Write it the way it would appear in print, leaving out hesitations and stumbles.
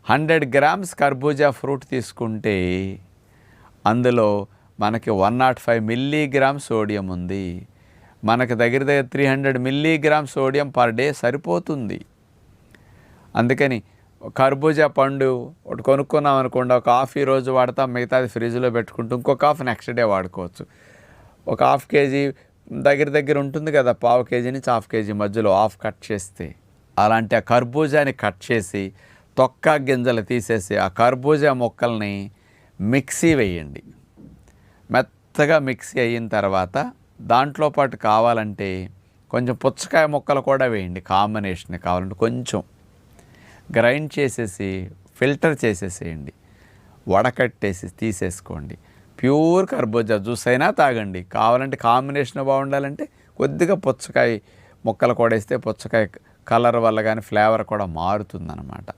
100 grams కర్బూజా fruit తీసుకుంటే అందులో మనకి 105 మిల్లీగ్రామ్ సోడియం ఉంది. మనకి దగ్గర 300 మిల్లీగ్రామ్ సోడియం పర్ డే సరిపోతుంది. అందుకని కర్బూజా పండు ఒకటి కొనుక్కున్నాం అనుకోండి, ఒక హాఫ్ ఈ రోజు వాడతాం, మిగతాది ఫ్రిడ్జ్లో పెట్టుకుంటూ ఇంకొక హాఫ్ నెక్స్ట్ డే వాడుకోవచ్చు. ఒక హాఫ్ కేజీ దగ్గర ఉంటుంది కదా, పావు కేజీ నుంచి హాఫ్ కేజీ మధ్యలో హాఫ్ కట్ చేస్తే, అలాంటి ఆ కర్బూజాని కట్ చేసి తొక్క గింజలు తీసేసి ఆ కర్బూజా మొక్కల్ని మిక్సీ వేయండి. మెత్తగా మిక్సీ అయిన తర్వాత దాంట్లో పాటు కావాలంటే కొంచెం పుచ్చకాయ ముక్కలు కూడా వేయండి. కాంబినేషన్ కావాలంటే కొంచెం గ్రైండ్ చేసేసి ఫిల్టర్ చేసేసేయండి, వడకట్టేసి తీసేసుకోండి. ప్యూర్ కర్బూజా జ్యూస్ అయినా తాగండి. కావాలంటే కాంబినేషన్ బాగుండాలంటే కొద్దిగా పుచ్చకాయ ముక్కలు కూడా వేస్తే పుచ్చకాయ కలర్ వల్ల కానీ ఫ్లేవర్ కూడా మారుతుందన్నమాట.